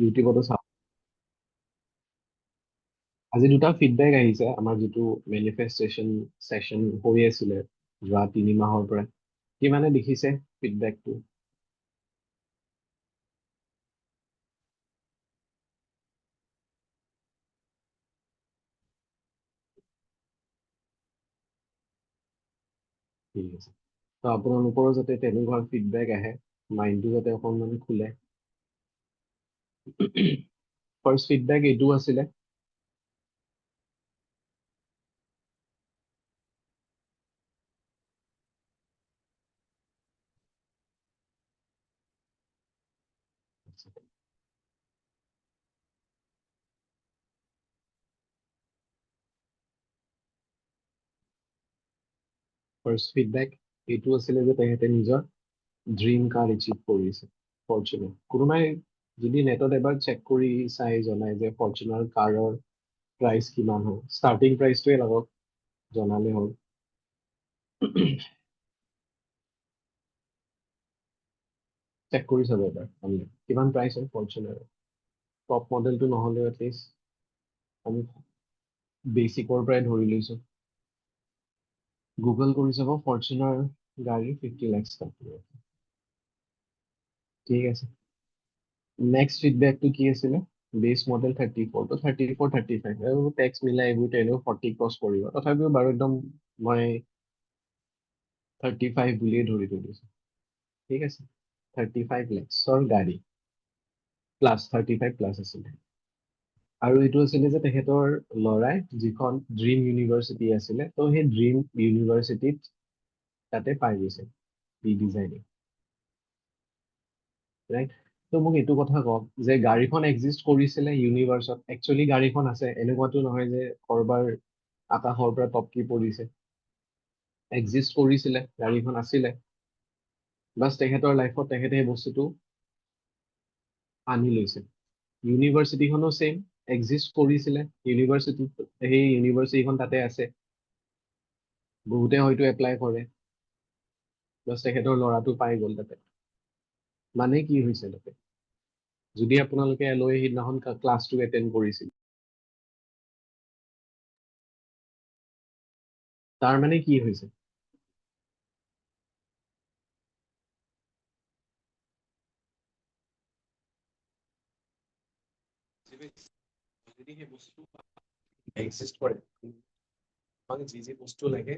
ইউটিউবতো চাওক। আজি দুটা ফিডবেক আহিছে আমাৰ যিটো মেনিফেষ্টেশ্যন ছেশ্যন হৈ আছিলে যোৱা 3 মাহৰ পৰা। কি মানে দেখিছে ফিডবেকটো? ঠিক আছে, তো আপোনালোকৰো যাতে তেনেকুৱা ফিডবেক আহে, মাইণ্ডটো যাতে অকণমান খোলে। ফাৰ্ষ্ট ফিডবেক এইটো আছিলে। ফাৰ্ষ্ট ফিডবেক এইটো আছিলে যে তেখেতে নিজৰ ড্ৰিম কাৰ এচিভ কৰিছে ফৰ্চুনাৰ। কোনোবাই যদি নেটত এবাৰ চেক কৰি চাই জনাই যে ফৰ্চুনাৰ কাৰৰ প্ৰাইচ কিমান হয়, ষ্টাৰ্টিং প্ৰাইচটোৱে লাগক, জনালে হ'ল। চেক কৰি চাব এবাৰ আমি কিমান প্ৰাইচ হয় ফৰ্চুনাৰ। টপ মডেলটো নহ'লেও এটলিষ্ট আমি বেচিকৰ পৰাই ধৰি লৈছোঁ। গুগল কৰি চাব ফৰ্চুনাৰ গাড়ী 50 লাখ টকা। ঠিক আছে, নেক্সট ফিডবেকটো কি আছিলে? বেছ মডেল 34, তো 34 35 আৰু টেক্স মিলাই এইবোৰ এনেও 40 ক্ৰছ কৰিব, তথাপিও বাৰু একদম মই 35 বুলিয়ে ধৰি থৈ দিছোঁ। ঠিক আছে, 35 লাখৰ গাড়ী প্লাছ 35 প্লাছ আছিলে। আৰু এইটো আছিলে যে তেখেতৰ ল'ৰাই যিখন ড্ৰিম ইউনিভাৰ্চিটি আছিলে, তো সেই ড্ৰিম ইউনিভাৰ্চিটিত তাতে পাই গৈছে বি ডিজাইনিং। ৰাইট, তো মোক এইটো কথা কওক যে গাড়ীখন এক্সিষ্ট কৰিছিলে ইউনিভাৰ্চত, একচুৱেলি গাড়ীখন আছে, এনেকুৱাতো নহয় যে কৰবাৰ আকাশৰ পৰা টপকি পৰিছে। এক্সিষ্ট কৰিছিলে, গাড়ীখন আছিলে, বাছ তেখেতৰ লাইফত তেখেতে সেই বস্তুটো আনি লৈছে। ইউনিভাৰ্চিটিখনো ছেইম, এক্সিষ্ট কৰিছিলে ইউনিভাৰ্চিটি, সেই ইউনিভাৰ্চিটিখন তাতে আছে, বহুতে হয়তো এপ্লাই কৰে, বাছ তেখেতৰ ল'ৰাটো পাই গ'ল তাতে। মানে কি হৈছে তাতে? যদি আপোনালোকে লৈ সিদিনাখন ক্লাছটো এটেণ্ড কৰিছিল, তাৰ মানে কি হৈছে? যদি সেই বস্তু এক্সিষ্ট কৰে, আমাক যি যি বস্তু লাগে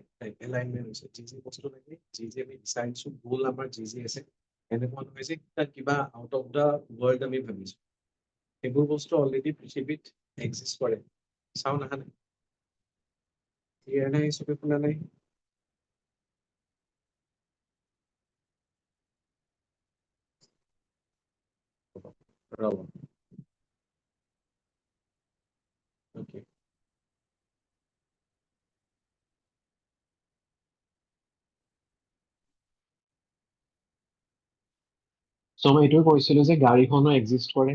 এলাইনমেণ্ট হৈছে, যি যি বস্তু লাগে, যি যি আমি বিচাৰিছো, গোল আমাৰ যি যি আছে, এনেকুৱা নহয় যে কিবা আউট অফ দ্য ৱৰ্ল্ড আমি ভাবিছো, সেইবোৰ বস্তু অলৰেডি পৃথিৱীত এক্সিষ্ট কৰে। চাউণ্ড অহা নাই? ক্লিয়াৰ নাই? চবে শুনা নাই? ৰ'ব, অ'কে। চ' মই এইটোৱে কৈছিলো যে গাড়ীখনো এক্সিষ্ট কৰে,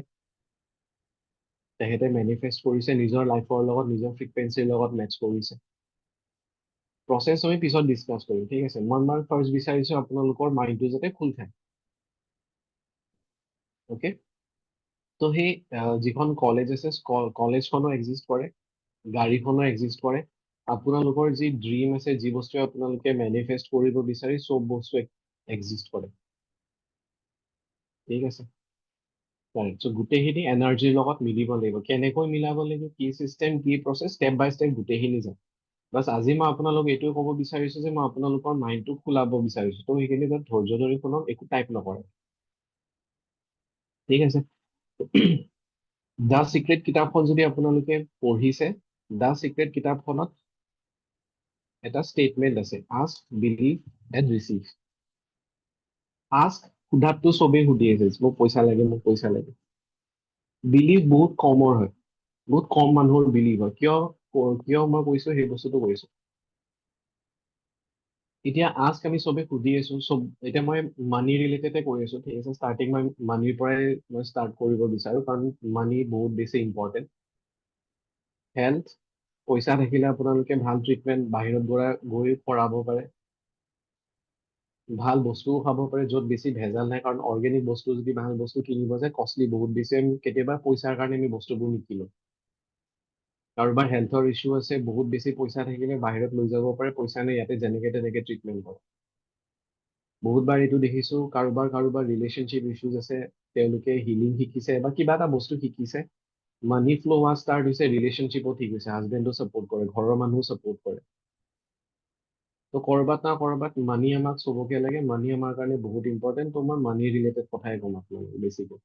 তেখেতে মেনিফেষ্ট কৰিছে নিজৰ লাইফৰ লগত, নিজৰ ফ্ৰিকুৱেঞ্চিৰ লগত মেটচ কৰিছে। প্ৰচেছ আমি পিছত ডিছকাছ কৰিম, ঠিক আছে? মই ফাৰ্ষ্ট বিচাৰিছো আপোনালোকৰ মাইণ্ডটো যাতে খোল খায়। অ'কে, তো সেই যিখন কলেজ আছে, কলেজখনো এক্সিষ্ট কৰে, গাড়ীখনো এক্সিষ্ট কৰে, আপোনালোকৰ যি ড্ৰিম আছে, যি বস্তুৱে আপোনালোকে মেনিফেষ্ট কৰিব বিচাৰি, চব বস্তু এক্সিষ্ট কৰে। ঠিক আছে, চ' গোটেইখিনি এনাৰ্জিৰ লগত মিলিব লাগিব। কেনেকৈ মিলাব লাগিব, কি চিষ্টেম, কি প্ৰচেছ, ষ্টেপ বাই ষ্টেপ গোটেইখিনি যাম। বাছ আজি মই আপোনালোক এইটোৱে ক'ব বিচাৰিছো যে মই আপোনালোকৰ মাইণ্ডটো খোলাব বিচাৰিছো, তো সেইখিনি তাত ধৈৰ্য ধৰি শুনক, একো টাইপ নকৰে। ঠিক আছে, দ্য চিক্ৰেট কিতাপখন যদি আপোনালোকে পঢ়িছে, দ্য চিক্ৰেট কিতাপখনত এটা ষ্টেটমেণ্ট আছে, ask, believe and receive. Ask, সোধাতটো চবেই সুধি আছে, মোক পইচা লাগে, মোক পইচা লাগে। বিলিভ বহুত কমৰ হয়, বহুত কম মানুহৰ বিলিভ হয়। কিয় মই কৈছো সেই বস্তুটো কৈছো। এতিয়া আস্ক আমি চবে সুধি আছো, চব এতিয়া মই মানি ৰিলেটেডে কৈ আছো, ঠিক আছে? ষ্টাৰ্টিং মই মানিৰ পৰাই মই ষ্টাৰ্ট কৰিব বিচাৰো, কাৰণ মানি বহুত বেছি ইম্পৰ্টেণ্ট। হেল্থ, পইচা থাকিলে আপোনালোকে ভাল ট্ৰিটমেণ্ট বাহিৰত গৈ কৰাব পাৰে। ভাল বস্তুও খাব পাৰে য'ত বেছি ভেজাল নাই, কাৰণ অৰ্গেনিক বস্তু যদি ভাল বস্তু কিনিব যায় কষ্টলি বহুত বেছি, আমি কেতিয়াবা পইচাৰ কাৰণে আমি বস্তুবোৰ নিকিনো। কাৰোবাৰ হেল্থৰ ইছ্যু আছে, বহুত বেছি পইচা থাকিলে বাহিৰত লৈ যাব পাৰে, পইচা নাই ইয়াতে যেনেকে তেনেকে ট্ৰিটমেণ্ট কৰে। বহুতবাৰ এইটো দেখিছো, কাৰোবাৰ কাৰোবাৰ ৰিলেশ্যনশ্বিপ ইছ্যুজ আছে, তেওঁলোকে হিলিং শিকিছে বা কিবা এটা বস্তু শিকিছে, মানি ফ্ল' হোৱা ষ্টাৰ্ট হৈছে, ৰিলেশ্যনশ্বিপো ঠিক হৈছে, হাজবেণ্ডো ছাপোৰ্ট কৰে, ঘৰৰ মানুহো ছাপোৰ্ট কৰে। তো কৰবাত না কৰবাত মানি আমাক চবকে লাগে, মানি আমাৰ কাৰণে বহুত ইম্পৰ্টেণ্ট। তো মই মানি ৰিলেটেড কথাই ক'ম আপোনালোকে বেছিকৈ।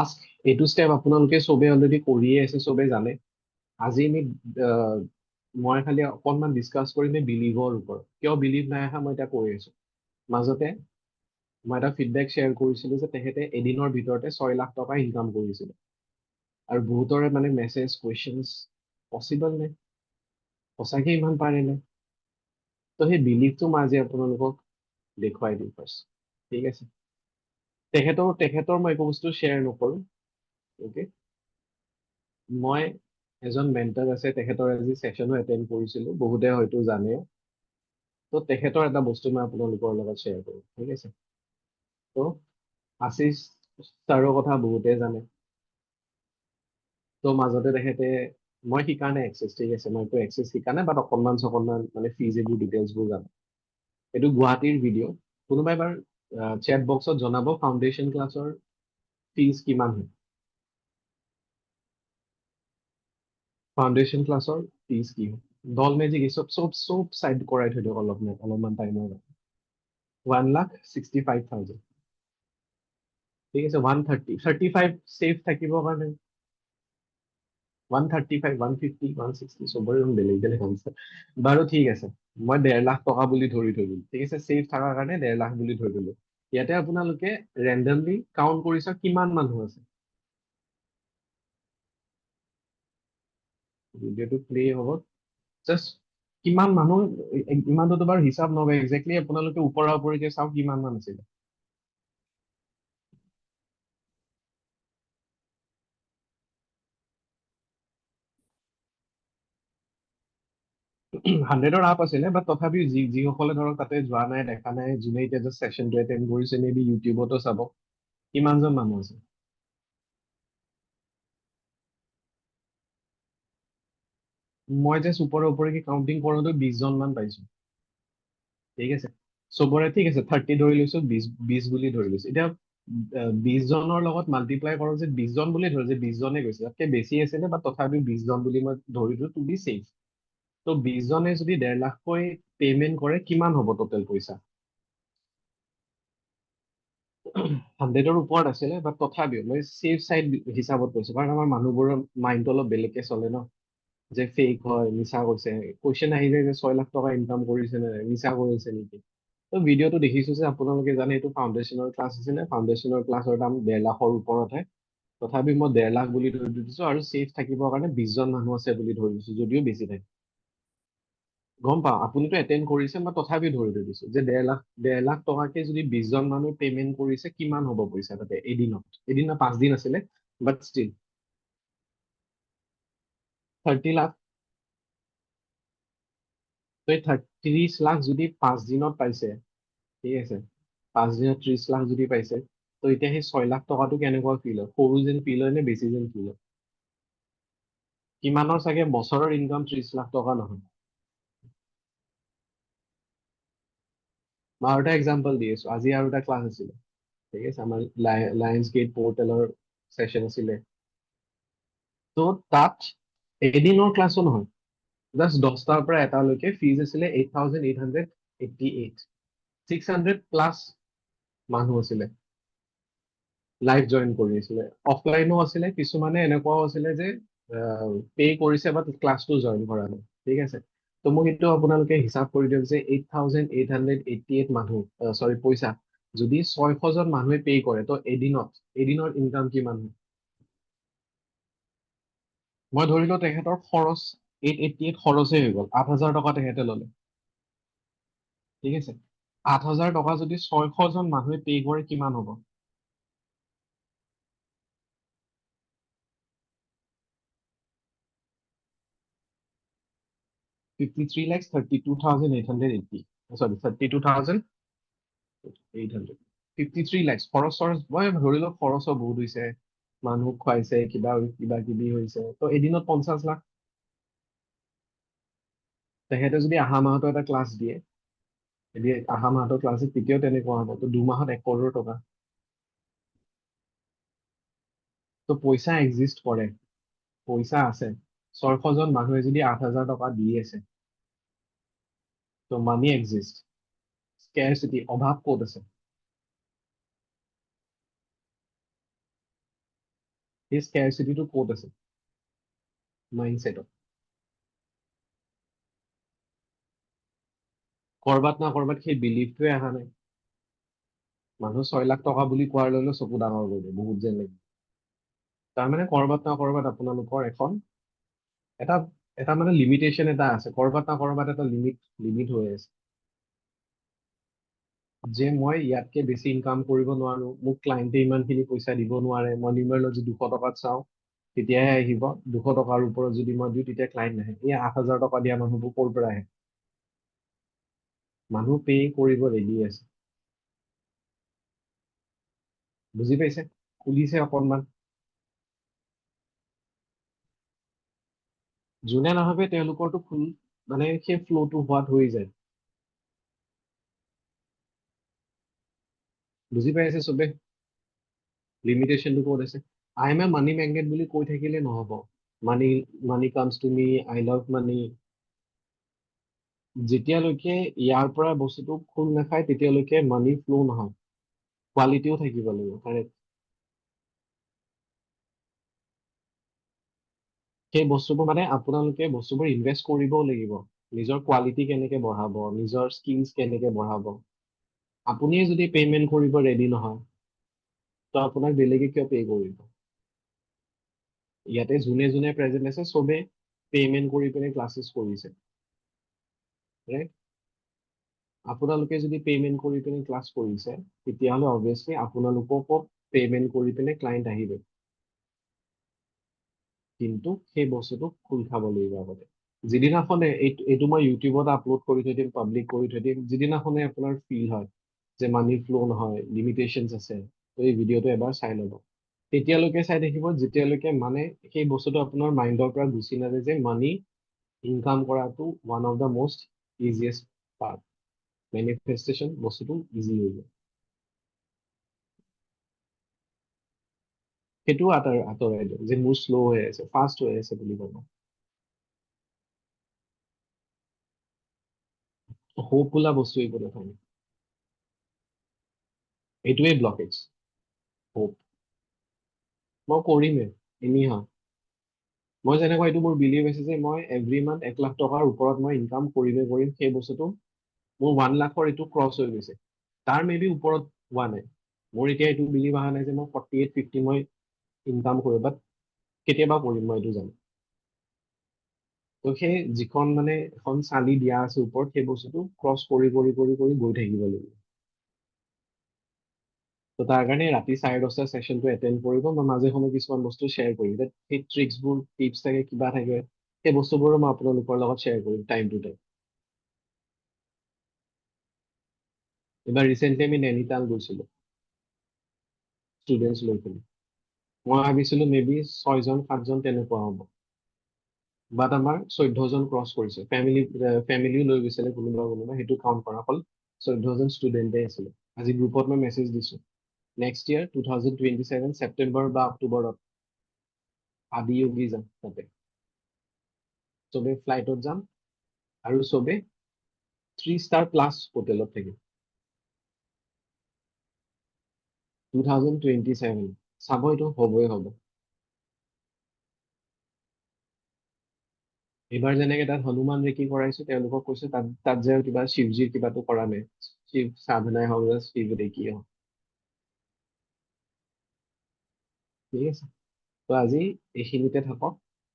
আস্ক, এইটো ষ্টেপ আপোনালোকে চবে অলৰেডি কৰিয়ে আছে, চবে জানে। আজি আমি আহ, মই খালি অকণমান ডিছকাছ কৰিম বিলিভৰ ওপৰত, কিয় বিলিভ নাই অহা মই এতিয়া কৈ আছো। মাজতে মই এটা ফিডবেক শ্বেয়াৰ কৰিছিলো যে তেখেতে এদিনৰ ভিতৰতে 6 লাখ টকা ইনকাম কৰিছিলে, আৰু বহুতৰে মানে মেছেজ কুৱেশ্যনছ, পচিবল নে, সঁচাকে ইমান পাৰে নে? তো সেই বিলিভটো মই আজি আপোনালোকক দেখুৱাই দিম ফাৰ্ষ্ট, ঠিক আছে? তেখেতৰ তেখেতৰ মই একো বস্তু শ্বেয়াৰ নকৰোঁ, অ'কে? মই এজন মেণ্টাৰ আছে, তেখেতৰ আজি ছেশ্যনো এটেণ্ড কৰিছিলো, বহুতে হয়তো জানে। তো তেখেতৰ এটা বস্তু মই আপোনালোকৰ লগত শ্বেয়াৰ কৰোঁ, ঠিক আছে? তো আশিষ ছাৰৰ কথা বহুতে জানে। তো মাজতে তেখেতে, মই শিকা নাই এক্সেছ, ঠিক আছে, মই একো এক্সেছ শিকা নাই, বাট অকণমান চকণমান মানে ফিজিবোৰ ডিটেইলছবোৰ জানো। এইটো গুৱাহাটীৰ ভিডিঅ'। কোনোবাই এবাৰ চেট বক্সত জনাব ফাউণ্ডেশ্যন ক্লাছৰ ফিজ কিমান হয়? ফাউণ্ডেশ্যন ক্লাছৰ ফিজ কি হয়? ডল মেজিক এই চব চব চব চাইড কৰাই থৈ দিয়ক অলপমান টাইমৰ কাৰণে। 1,65,000, ঠিক আছে? 135 ছেফ থাকিবৰ কাৰণে 135, 150, 160 চবৰে বেলেগ বেলেগ আনচাৰ। বাৰু ঠিক আছে, মই 1,50,000 বুলি ধৰি থলো, ঠিক আছে? ছেফ থকাৰ কাৰণে 1,50,000 বুলি ধৰি থলো। ইয়াতে আপোনালোকে ৰেণ্ডমলি কাউণ্ট কৰি চাওক কিমান মানুহ আছে। ভিডিঅ'টো প্লে হ'ব, জাষ্ট কিমান মানুহ, ইমানটোতো বাৰু হিচাপ নকৰে, একজেক্টলি আপোনালোকে ওপৰা ওপৰিকে চাওক কিমান মান আছিলে। 100ৰ আপ আছিলে, বাট তথাপিও যিসকলে ধৰক তাতে যোৱা নাই, দেখা নাই, যোনে এতিয়া জাষ্ট ছেশ্যনটো এটেণ্ড কৰিছে, মে বি ইউটিউবতো চাব, কিমানজন মানুহ আছে? মই জাষ্ট ওপৰে ওপৰেকে কাউণ্টিং কৰোঁতে 20জন মান পাইছো, ঠিক আছে? চবৰে ঠিক আছে, 30 ধৰি লৈছো, 20 বুলি ধৰি লৈছো। এতিয়া 20জনৰ লগত মাল্টিপ্লাই কৰোঁ, যে 20জন বুলি ধৰো, যে 20জনে গৈছে, তাতকে বেছি আছিলে, বা তথাপিও 20জন বুলি মই ধৰিলো টু বি ছেফ। তো 20জনে যদি 1,50,000কৈ পে'মেণ্ট কৰে, কিমান হ'ব টোটেল পইচা? 100ৰ ওপৰত আছিলে, বাট তথাপিও মই ছেফ চাইড হিচাপত কৈছো, কাৰণ আমাৰ মানুহবোৰৰ মাইণ্ডটো অলপ বেলেগকে চলে ন, যে ফেক হয়, মিছা কৈছে। কুৱেশ্যন আহি যায় যে 6 লাখ টকা ইনকাম কৰিছে নে নাই, মিছা কৰিছে নেকি? তো ভিডিঅ'টো দেখিছো যে আপোনালোকে জানে এইটো ফাউণ্ডেশ্যনৰ ক্লাছ আছিলে, ফাউণ্ডেশ্যনৰ ক্লাছৰ দাম 1,50,000ৰ ওপৰতহে। তথাপি মই 1,50,000 বুলি ধৰি দিছো, আৰু ছেফ থাকিবৰ কাৰণে 20জন মানুহ আছে বুলি ধৰি দিছো, যদিও বেছি থাকে। গম পাওঁ আপুনিতো এটেণ্ড কৰিছে, মই তথাপি ধৰি থৈ দিছো যে 1,50,000 টকাকে যদি 20জন মানুহ পে'মেণ্ট কৰিছে, কিমান হ'ব পইচা তাতে এদিনত? এদিন 5 দিন আছিলে, বাট ষ্টিল 30 লাখ। তো এই 30 লাখ যদি 5 দিনত পাইছে, ঠিক আছে, 5 দিনত 30 লাখ যদি পাইছে, তো এতিয়া সেই 6 লাখ টকাটো কেনেকুৱা ফিল হয়? সৰু যেন ফিল হয় নে বেছি যেন ফিল হয়? কিমানৰ চাগে বছৰৰ ইনকাম 30 লাখ টকা নহয়? মই আৰু এটা এক্সাম্পল দি আছো, আজি আৰু এটা ক্লাছ আছিলে, ঠিক আছে, আমাৰ লায়ন্স গেট পৰ্টেলৰ ছেশ্যন আছিলে। তো তাত এদিনৰ ক্লাছো নহয়, জাষ্ট 10টাৰ পৰা এটালৈকে ফিজ আছিলে 8,888, 600+ মানুহ আছিলে লাইভ জইন কৰি আছিলে। অফলাইনো আছিলে, কিছুমানে এনেকুৱাও আছিলে যে পে' কৰিছে বাট ক্লাছটো জইন কৰা নাই, ঠিক আছে? তো মোক এইটো আপোনালোকে হিচাপ কৰি দিয়ক যে 8,888 মানুহ, চৰি পইচা, যদি 600জন মানুহে পে' কৰে, তো এদিনৰ ইনকাম কিমান হয়? মই ধৰিলো তেখেতৰ খৰচ 888 খৰচেই হৈ গ'ল, 8,000 টকা তেখেতে ল'লে, ঠিক আছে? 8,000 টকা যদি 600জন মানুহে পে' কৰে, কিমান হ'ব? 53,32,880, চৰি 32,800 53 lakhs খৰচ মই ধৰি লওক খৰচো বহুত হৈছে মানুহক খুৱাইছে কিবা কিবা কিবি হৈছে তো এদিনত 50 লাখ তেখেতে যদি অহা মাহতো এটা ক্লাছ দিয়ে যদি অহা মাহতো ক্লাছ তেতিয়াও তেনেকুৱা হ'ব তো 2 মাহত 1 কৰোৰ টকা তো পইচা এক্সিষ্ট কৰে পইচা আছে 600জন মানুহে যদি 8,000 টকা দি আছে তো মানি এক্সিষ্ট স্কেৰচিটি অভাৱ ক'ত আছে সেই স্কেৰচিটিটো ক'ত আছে মাইণ্ডছেটত কৰবাত না কৰবাত সেই বিলিফটোৱে অহা নাই মানুহ 6 লাখ টকা বুলি কোৱাৰ লগে লগে চকু ডাঙৰ কৰি দিয়ে বহুত যেন লাগে তাৰমানে কৰবাত না কৰবাত আপোনালোকৰ এটা এটা মানে লিমিটেশ্যন এটা আছে কৰবাত না কৰবাত এটা লিমিট লিমিট হৈ আছে যে মই ইয়াতকে বেছি ইনকাম কৰিব নোৱাৰো মোক ক্লাইণ্টে ইমানখিনি পইচা দিব নোৱাৰে মই নিউমেৰলজি 200 টকাত চাওঁ তেতিয়াহে আহিব 200 টকাৰ ওপৰত যদি মই দিওঁ তেতিয়া ক্লাইণ্ট নাহে এই 8,000 টকা দিয়া মানুহবোৰ ক'ৰ পৰা আহে মানুহ পে কৰিব ৰেডি আছে বুজি পাইছে খুলিছে অকনমান যোনে নাভাবে তেওঁলোকৰটো ফুল মানে সেই ফ্ল'টো হোৱাত হৈ যায় বুজি পাইছে চবে লিমিটেশ্যনটো ক'ত আছে I M A money magnet বুলি কৈ থাকিলে নহব মানি মানি comes to me I love মানি যেতিয়ালৈকে ইয়াৰ পৰা বস্তুটো খোল নাখায় তেতিয়ালৈকে মানি ফ্ল' নহয় কোৱালিটিও থাকিব লাগিব কাৰেক্ট সেই বস্তুবোৰ মানে আপোনালোকে বস্তুবোৰ ইনভেষ্ট কৰিবও লাগিব নিজৰ কোৱালিটি কেনেকে বঢ়াব নিজৰ স্কিলছ কেনেকে বঢ়াব আপুনিয়ে যদি পে'মেণ্ট কৰিব ৰেডি নহয় তো আপোনাক বেলেগে কিয় পে' কৰিব ইয়াতে যোনে যোনে প্ৰেজেণ্ট আছে চবে পে'মেণ্ট কৰি পিনে ক্লাছেছ কৰিছে ৰাইট আপোনালোকে যদি পে'মেণ্ট কৰি পিনে ক্লাছ কৰিছে তেতিয়াহ'লে অবভিয়াছলি আপোনালোককো পে'মেণ্ট কৰি পিনে ক্লাইণ্ট আহিব কিন্তু সেই বস্তুটো খোল খাব লাগিব আগতে যিদিনাখনে এইটো মই ইউটিউবত আপলোড কৰি থৈ দিম পাব্লিক কৰি থৈ দিম যিদিনাখনে আপোনাৰ ফিল হয় যে মানি ফ্ল' নহয় লিমিটেশ্যনছ আছে তো এই ভিডিঅ'টো এবাৰ চাই ল'ব তেতিয়ালৈকে চাই থাকিব যেতিয়ালৈকে মানে সেই বস্তুটো আপোনাৰ মাইণ্ডৰ পৰা গুচি নাযায় যে মানি ইনকাম কৰাটো one of the most easiest part manifestation বস্তুটো ইজি হৈ যায় সেইটো আঁতৰাই দিওঁ যে মোৰ শ্ল' হৈ আছে ফাষ্ট হৈ আছে বুলি ক'ব হোপ বোলা বস্তু একো নাথাকে এইটোৱে ব্লকেজ হোপ মই কৰিমেই এনিহাও মই যেনেকুৱা এইটো মোৰ বিলিভ আছে যে মই এভৰি মান্থ 1 লাখ টকাৰ ওপৰত মই ইনকাম কৰিমেই কৰিম সেই বস্তুটো মোৰ 1 লাখৰ এইটো ক্ৰছ হৈ গৈছে তাৰ মে বি ওপৰত হোৱা নাই মোৰ এতিয়া এইটো বিলিভ অহা নাই যে মই 48-50 মই ইনকাম কৰোঁ বাট কেতিয়াবা কৰিম মই এইটো জানো তো সেই যিখন মানে এখন চালি দিয়া আছে ওপৰত সেই বস্তুটো ক্ৰছ কৰি কৰি কৰি কৰি গৈ থাকিব লাগিব তো তাৰ কাৰণে ৰাতি 10:30 ছেশ্যনটো এটেণ্ড কৰিব মই মাজে সময়ে কিছুমান বস্তু শ্বেয়াৰ কৰিম সেই ট্ৰিক্সবোৰ টিপছ থাকে কিবা থাকে সেই বস্তুবোৰো মই আপোনালোকৰ লগত শ্বেয়াৰ কৰিম টাইম টু টাইম এইবাৰ ৰিচেণ্টলি আমি নৈনিতাল গৈছিলোঁ ষ্টুডেণ্টছ লৈ পেলাই মই ভাবিছিলোঁ মে বি 6-7জন তেনেকুৱা হ'ব বাট আমাৰ 14জন ক্ৰছ কৰিছে ফেমিলিও লৈ গৈছিলে কোনোবা কোনোবা সেইটো কাউণ্ট কৰা অকল 14জন ষ্টুডেণ্টে আছিলে আজি গ্ৰুপত মই মেছেজ দিছোঁ নেক্সট ইয়াৰ 2027 ছেপ্টেম্বৰ বা অক্টোবৰত আদিয়োগী যাম তাতে চবে ফ্লাইটত যাম আৰু চবে 3 ষ্টাৰ প্লাছ হোটেলত থাকিম 2027 চাব এইটো হ'বই হ'ব এইবাৰ যেনেকে তাত হনুমান ৰেকি কৰাইছো তেওঁলোকক কৈছো তাত যে কিবা শিৱজীৰ কিবাটো কৰা নাই শিৱ সাধনাই হওক বা শিৱ ৰেকি হওক ঠিক আছে তো আজি এইখিনিতে থাকক